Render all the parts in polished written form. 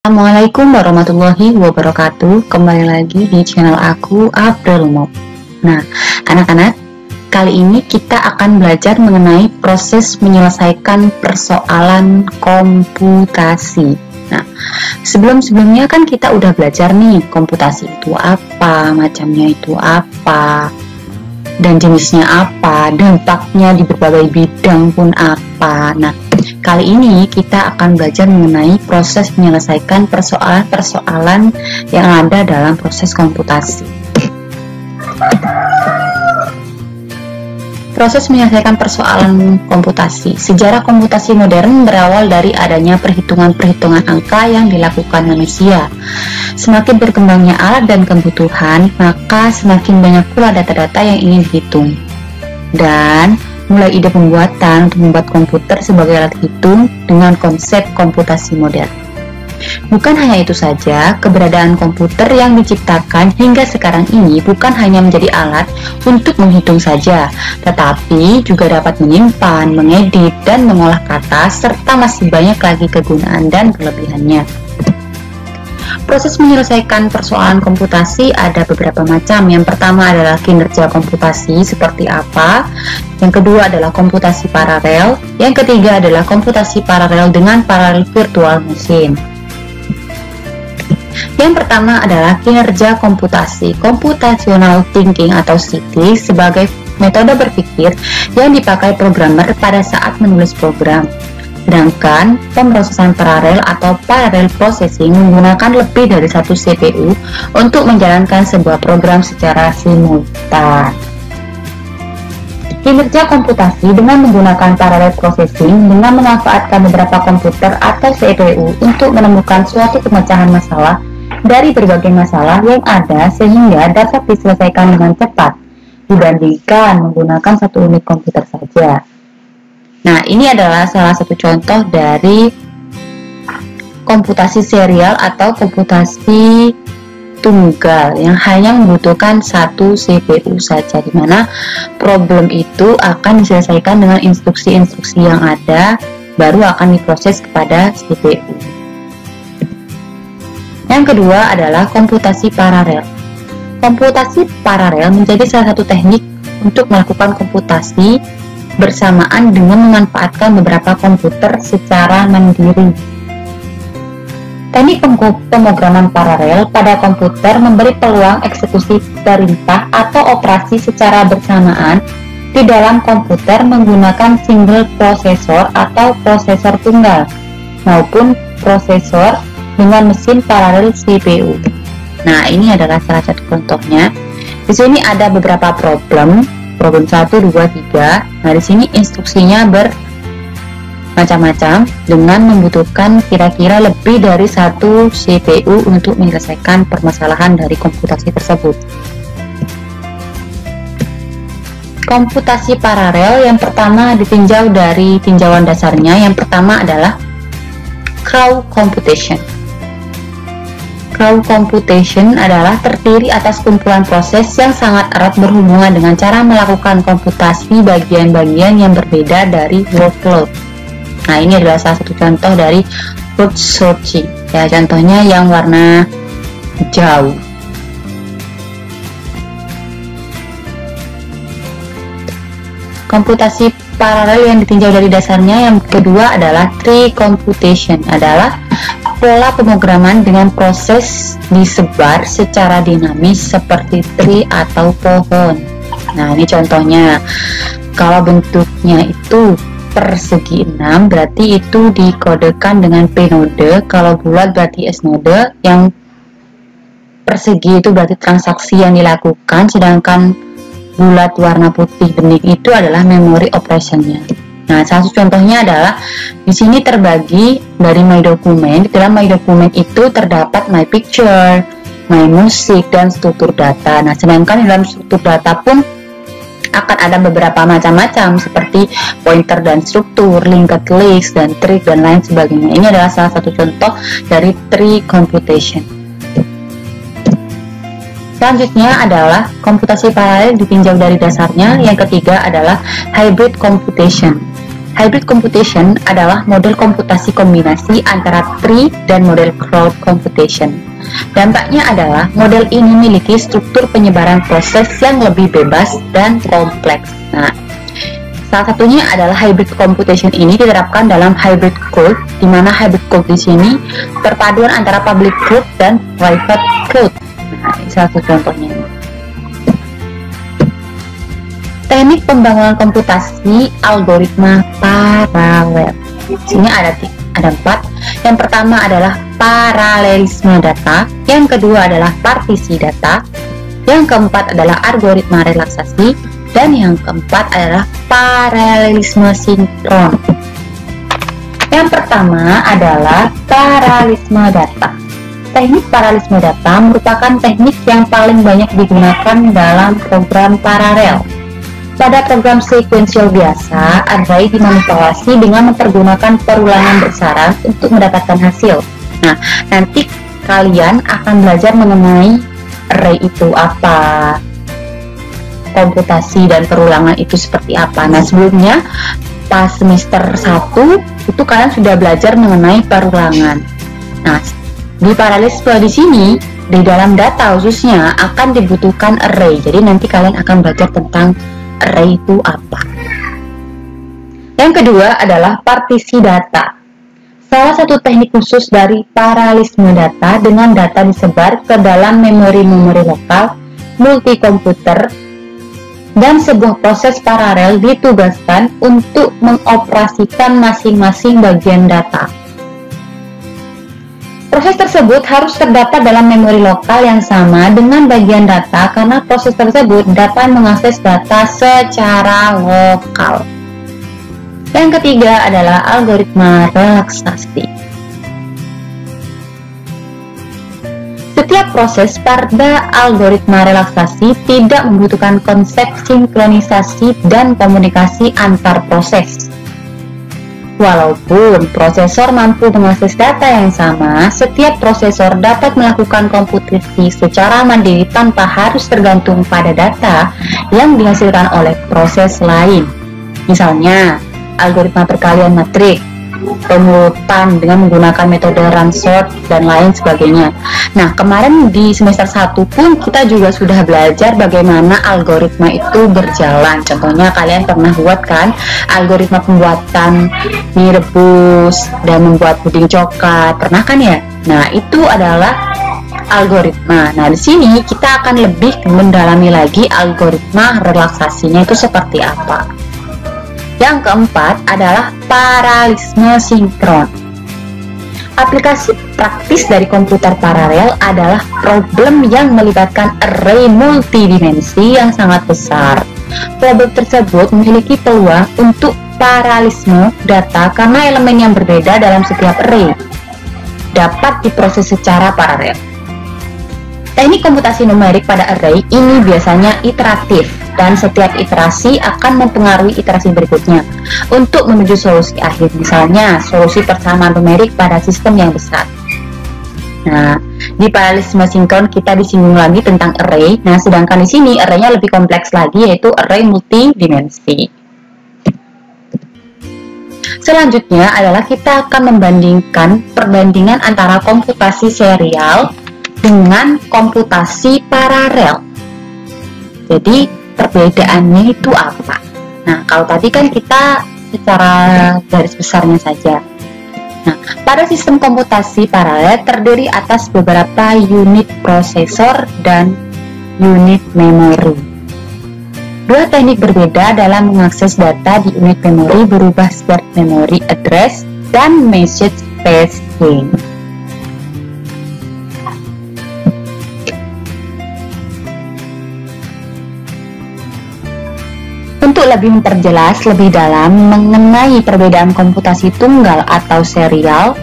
Assalamualaikum warahmatullahi wabarakatuh. Kembali lagi di channel aku, Abdulmop. Nah, anak-anak, kali ini kita akan belajar mengenai proses menyelesaikan persoalan komputasi. Nah, sebelumnya kan kita udah belajar nih, komputasi itu apa, macamnya itu apa, dan jenisnya apa, dampaknya di berbagai bidang pun apa. Nah, kali ini kita akan belajar mengenai proses menyelesaikan persoalan-persoalan yang ada dalam proses komputasi. Proses menyelesaikan persoalan komputasi. Sejarah komputasi modern berawal dari adanya perhitungan-perhitungan angka yang dilakukan manusia. Semakin berkembangnya alat dan kebutuhan, maka semakin banyak pula data-data yang ingin dihitung. Dan mulai ide pembuatan untuk membuat komputer sebagai alat hitung dengan konsep komputasi modern. Bukan hanya itu saja, keberadaan komputer yang diciptakan hingga sekarang ini bukan hanya menjadi alat untuk menghitung saja, tetapi juga dapat menyimpan, mengedit, dan mengolah kata, serta masih banyak lagi kegunaan dan kelebihannya. Proses menyelesaikan persoalan komputasi ada beberapa macam. Yang pertama adalah kinerja komputasi seperti apa. Yang kedua adalah komputasi paralel. Yang ketiga adalah komputasi paralel dengan paralel virtual machine. Yang pertama adalah kinerja komputasi. Computational thinking atau CT sebagai metode berpikir yang dipakai programmer pada saat menulis program. Sedangkan pemrosesan paralel atau parallel processing menggunakan lebih dari satu CPU untuk menjalankan sebuah program secara simultan. Kinerja komputasi dengan menggunakan parallel processing dengan memanfaatkan beberapa komputer atau CPU untuk menemukan suatu pemecahan masalah dari berbagai masalah yang ada sehingga dapat diselesaikan dengan cepat dibandingkan menggunakan satu unit komputer saja. Nah, ini adalah salah satu contoh dari komputasi serial atau komputasi tunggal yang hanya membutuhkan satu CPU saja, di mana problem itu akan diselesaikan dengan instruksi-instruksi yang ada, baru akan diproses kepada CPU. Yang kedua adalah komputasi paralel. Komputasi paralel menjadi salah satu teknik untuk melakukan komputasi bersamaan dengan memanfaatkan beberapa komputer secara mandiri. Teknik pemrograman paralel pada komputer memberi peluang eksekusi perintah atau operasi secara bersamaan di dalam komputer menggunakan single prosesor atau prosesor tunggal maupun prosesor dengan mesin paralel CPU. Nah, ini adalah salah satu contohnya. Di sini ada beberapa problem 1, 2, 3. Nah, di sini instruksinya bermacam-macam dengan membutuhkan kira-kira lebih dari satu CPU untuk menyelesaikan permasalahan dari komputasi tersebut. Komputasi paralel yang pertama ditinjau dari tinjauan dasarnya. Yang pertama adalah crowd computation. Crowd computation adalah terdiri atas kumpulan proses yang sangat erat berhubungan dengan cara melakukan komputasi bagian-bagian yang berbeda dari workload. Nah, ini adalah salah satu contoh dari word searching. Ya, contohnya yang warna hijau. Komputasi paralel yang ditinjau dari dasarnya yang kedua adalah tree computation, adalah pola pemrograman dengan proses disebar secara dinamis seperti tree atau pohon. Nah, ini contohnya. Kalau bentuknya itu persegi 6, berarti itu dikodekan dengan P node. Kalau bulat berarti S node. Yang persegi itu berarti transaksi yang dilakukan, sedangkan bulat warna putih bening itu adalah memory operationnya. Nah, salah satu contohnya adalah di sini terbagi dari My Document. Di dalam My Document itu terdapat My Picture, My Music, dan struktur data. Nah, sedangkan di dalam struktur data pun akan ada beberapa macam-macam seperti pointer dan struktur, linked list, dan tree, dan lain sebagainya. Ini adalah salah satu contoh dari tree computation. Selanjutnya adalah komputasi paralel ditinjau dari dasarnya. Yang ketiga adalah hybrid computation. Hybrid computation adalah model komputasi kombinasi antara tree dan model crowd computation. Dampaknya adalah model ini memiliki struktur penyebaran proses yang lebih bebas dan kompleks. Nah, salah satunya adalah hybrid computation ini diterapkan dalam hybrid code, di mana hybrid code di sini perpaduan antara public code dan private code. Nah, ini salah satu contohnya. Teknik pembangunan komputasi algoritma paralel. Di sini ada 4. Yang pertama adalah paralelisme data, yang kedua adalah partisi data, yang keempat adalah algoritma relaksasi, dan yang keempat adalah paralelisme sinkron. Yang pertama adalah paralelisme data. Teknik paralelisme data merupakan teknik yang paling banyak digunakan dalam program paralel. Pada program sekuensial biasa, array dimanipulasi dengan mempergunakan perulangan bersyarat untuk mendapatkan hasil. Nah, nanti kalian akan belajar mengenai array itu apa, komputasi dan perulangan itu seperti apa. Nah, sebelumnya pas semester 1 itu kalian sudah belajar mengenai perulangan. Nah, di paralelisme di sini, di dalam data khususnya akan dibutuhkan array. Jadi nanti kalian akan belajar tentang array itu apa. Yang kedua adalah partisi data. Salah satu teknik khusus dari paralelisme data dengan data disebar ke dalam memori-memori lokal, multikomputer, dan sebuah proses paralel ditugaskan untuk mengoperasikan masing-masing bagian data. Proses tersebut harus terdapat dalam memori lokal yang sama dengan bagian data karena proses tersebut dapat mengakses data secara lokal. Yang ketiga adalah algoritma relaksasi. Setiap proses pada algoritma relaksasi tidak membutuhkan konsep sinkronisasi dan komunikasi antar proses. Walaupun prosesor mampu mengakses data yang sama, setiap prosesor dapat melakukan komputasi secara mandiri tanpa harus tergantung pada data yang dihasilkan oleh proses lain. Misalnya, algoritma perkalian matrik, pengurutan dengan menggunakan metode run sort, dan lain sebagainya. Nah, kemarin di semester 1 pun kita juga sudah belajar bagaimana algoritma itu berjalan. Contohnya kalian pernah buat kan algoritma pembuatan mie rebus dan membuat puding coklat, pernah kan ya? Nah, itu adalah algoritma. Nah, di sini kita akan lebih mendalami lagi algoritma relaksasinya itu seperti apa. Yang keempat adalah paralelisme sinkron. Aplikasi praktis dari komputer paralel adalah problem yang melibatkan array multidimensi yang sangat besar. Problem tersebut memiliki peluang untuk paralelisme data karena elemen yang berbeda dalam setiap array dapat diproses secara paralel. Teknik komputasi numerik pada array ini biasanya iteratif dan setiap iterasi akan mempengaruhi iterasi berikutnya untuk menuju solusi akhir, misalnya solusi persamaan numerik pada sistem yang besar. Nah, di paralelisme sinkron kita disinggung lagi tentang array. Nah, sedangkan di sini array-nya lebih kompleks lagi, yaitu array multidimensi. Selanjutnya adalah kita akan membandingkan perbandingan antara komputasi serial dengan komputasi paralel. Jadi perbedaannya itu apa? Nah, kalau tadi kan kita secara garis besarnya saja. Nah, pada sistem komputasi paralel terdiri atas beberapa unit prosesor dan unit memori. Dua teknik berbeda dalam mengakses data di unit memori berubah shared memory address dan message passing. Untuk lebih memperjelas lebih dalam mengenai perbedaan komputasi tunggal atau serial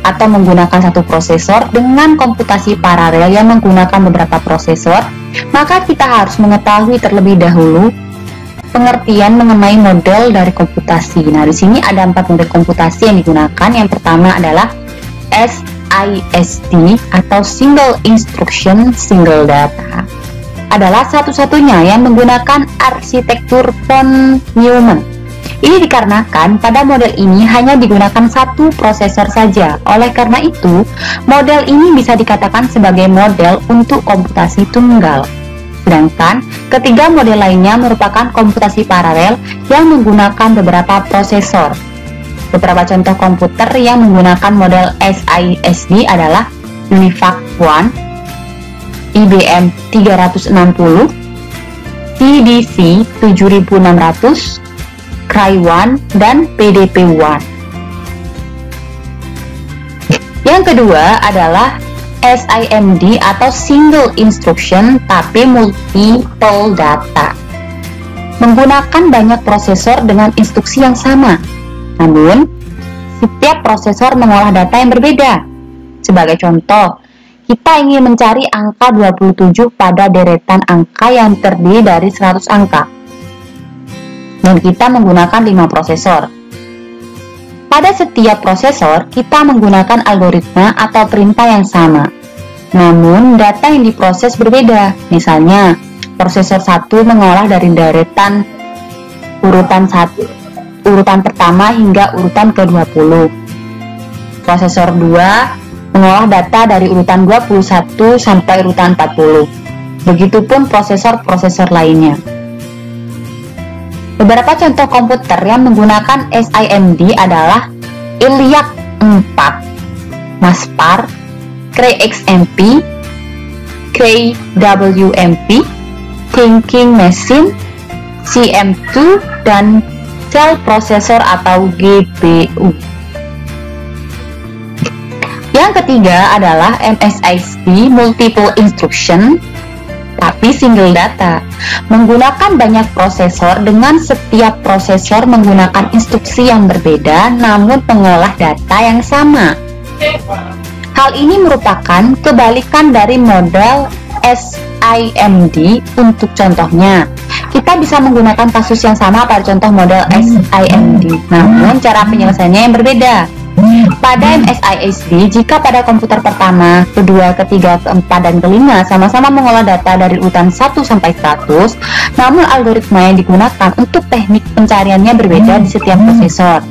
atau menggunakan satu prosesor dengan komputasi paralel yang menggunakan beberapa prosesor, maka kita harus mengetahui terlebih dahulu pengertian mengenai model dari komputasi. Nah, di sini ada 4 model komputasi yang digunakan. Yang pertama adalah SISD atau Single Instruction Single Data. Adalah satu-satunya yang menggunakan arsitektur von Neumann. Ini dikarenakan pada model ini hanya digunakan satu prosesor saja. Oleh karena itu, model ini bisa dikatakan sebagai model untuk komputasi tunggal. Sedangkan ketiga model lainnya merupakan komputasi paralel yang menggunakan beberapa prosesor. Beberapa contoh komputer yang menggunakan model SISD adalah UNIVAC One, IBM 360, TDC 7600, Cray-1, dan PDP-1. Yang kedua adalah SIMD atau Single Instruction tapi Multiple Data. Menggunakan banyak prosesor dengan instruksi yang sama, namun setiap prosesor mengolah data yang berbeda. Sebagai contoh, kita ingin mencari angka 27 pada deretan angka yang terdiri dari 100 angka. Dan kita menggunakan 5 prosesor. Pada setiap prosesor, kita menggunakan algoritma atau perintah yang sama. Namun, data yang diproses berbeda. Misalnya, prosesor 1 mengolah dari deretan urutan pertama hingga urutan ke-20. Prosesor 2 mengolah data dari urutan 21 sampai urutan 40. Begitupun prosesor-prosesor lainnya. Beberapa contoh komputer yang menggunakan SIMD adalah ELIAC 4, MASPAR, Cray XMP, Cray WMP, Thinking Machine, CM2, dan Cell Processor atau GPU. Yang ketiga adalah MSISD, Multiple Instruction, tapi single data, menggunakan banyak prosesor dengan setiap prosesor menggunakan instruksi yang berbeda namun mengolah data yang sama. Hal ini merupakan kebalikan dari model SIMD. Untuk contohnya, kita bisa menggunakan kasus yang sama pada contoh model SIMD, namun cara penyelesaiannya yang berbeda. Pada MSISD, jika pada komputer pertama, kedua, ketiga, keempat, dan kelima sama-sama mengolah data dari urutan 1 sampai 100, namun algoritma yang digunakan untuk teknik pencariannya berbeda di setiap prosesor.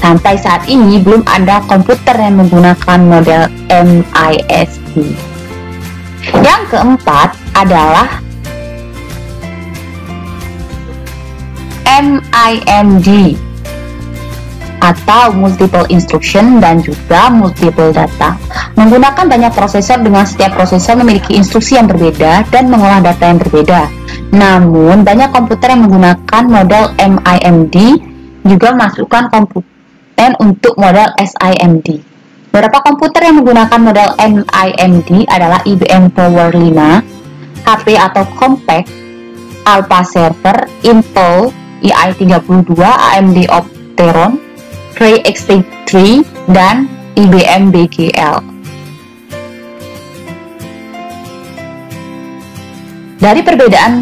Sampai saat ini belum ada komputer yang menggunakan model MISD. Yang keempat adalah MIMD atau Multiple Instruction dan juga Multiple Data, menggunakan banyak prosesor dengan setiap prosesor memiliki instruksi yang berbeda dan mengolah data yang berbeda. Namun, banyak komputer yang menggunakan model MIMD juga masukkan komponen untuk model SIMD. Beberapa komputer yang menggunakan model MIMD adalah IBM Power 5, HP atau Compaq, Alpha Server, Intel i32, AMD Opteron, Cray XT3, dan IBM BGL. Dari perbedaan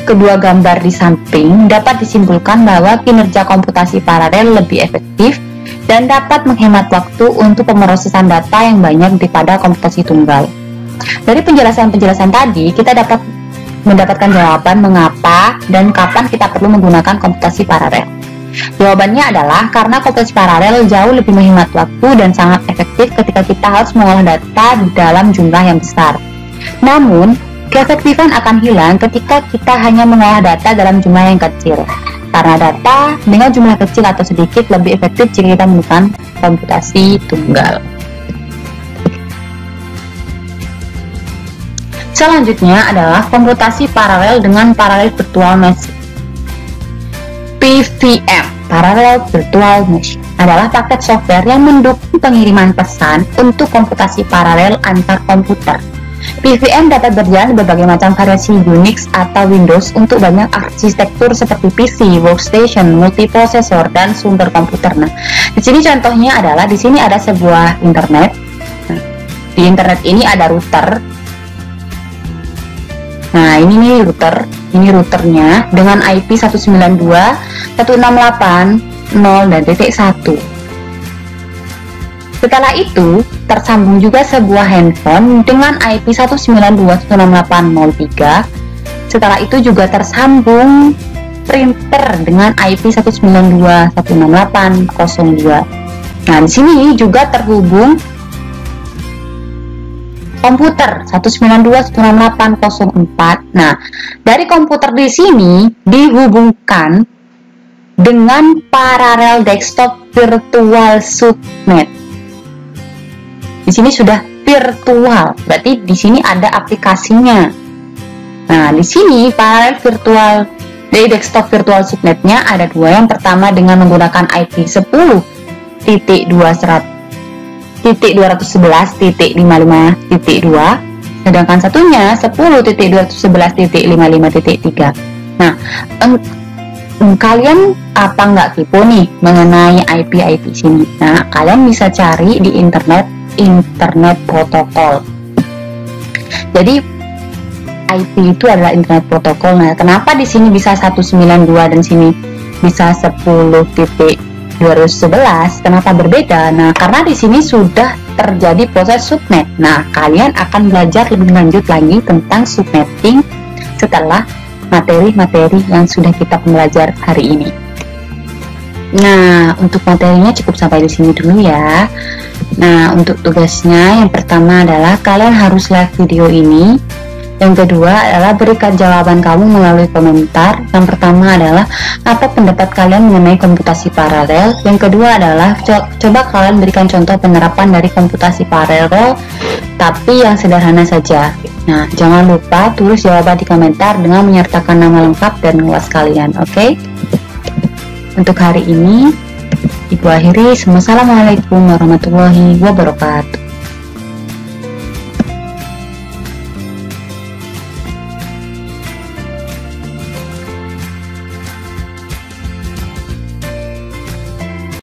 kedua gambar di samping, dapat disimpulkan bahwa kinerja komputasi paralel lebih efektif dan dapat menghemat waktu untuk pemrosesan data yang banyak daripada komputasi tunggal. Dari penjelasan-penjelasan tadi, kita dapat mendapatkan jawaban mengapa dan kapan kita perlu menggunakan komputasi paralel. Jawabannya adalah karena komputasi paralel jauh lebih menghemat waktu dan sangat efektif ketika kita harus mengolah data dalam jumlah yang besar. Namun, keefektifan akan hilang ketika kita hanya mengolah data dalam jumlah yang kecil. Karena data dengan jumlah kecil atau sedikit lebih efektif jika kita menggunakan komputasi tunggal. Selanjutnya adalah komputasi paralel dengan paralel virtual machine. PVM, Parallel Virtual Machine, adalah paket software yang mendukung pengiriman pesan untuk komputasi paralel antar komputer. PVM dapat berjalan di berbagai macam variasi Unix atau Windows untuk banyak arsitektur seperti PC, workstation, multiprosesor, dan sumber komputer. Nah, di sini contohnya adalah di sini ada sebuah internet. Nah, di internet ini ada router. Nah, ini nih router, ini routernya dengan IP 192.168.0.1. Setelah itu, tersambung juga sebuah handphone dengan IP 192.168.0.3. Setelah itu juga tersambung printer dengan IP 192.168.02. Nah, di sini juga terhubung komputer 192.168.04. Nah, dari komputer di sini dihubungkan dengan paralel desktop virtual subnet. Di sini sudah virtual, berarti di sini ada aplikasinya. Nah, di sini paralel virtual dari desktop virtual subnetnya ada dua. Yang pertama dengan menggunakan IP 10.211.55.2, sedangkan satunya 10.211.55.3. Nah, kalian apa nggak kepo nih mengenai IP sini? Nah, kalian bisa cari di internet protokol. Jadi IP itu adalah internet protokol. Nah, kenapa di sini bisa 192 dan sini bisa 10.211? Kenapa berbeda? Nah, karena di sini sudah terjadi proses subnet. Nah, kalian akan belajar lebih lanjut lagi tentang subnetting setelah materi-materi yang sudah kita belajar hari ini. Nah, untuk materinya cukup sampai di sini dulu ya. Nah, untuk tugasnya yang pertama adalah kalian harus like video ini. Yang kedua adalah berikan jawaban kamu melalui komentar. Yang pertama adalah apa pendapat kalian mengenai komputasi paralel. Yang kedua adalah coba kalian berikan contoh penerapan dari komputasi paralel tapi yang sederhana saja. Nah, jangan lupa tulis jawaban di komentar dengan menyertakan nama lengkap dan luas kalian. Oke? Untuk hari ini Ibu akhiri. Wassalamualaikum warahmatullahi wabarakatuh.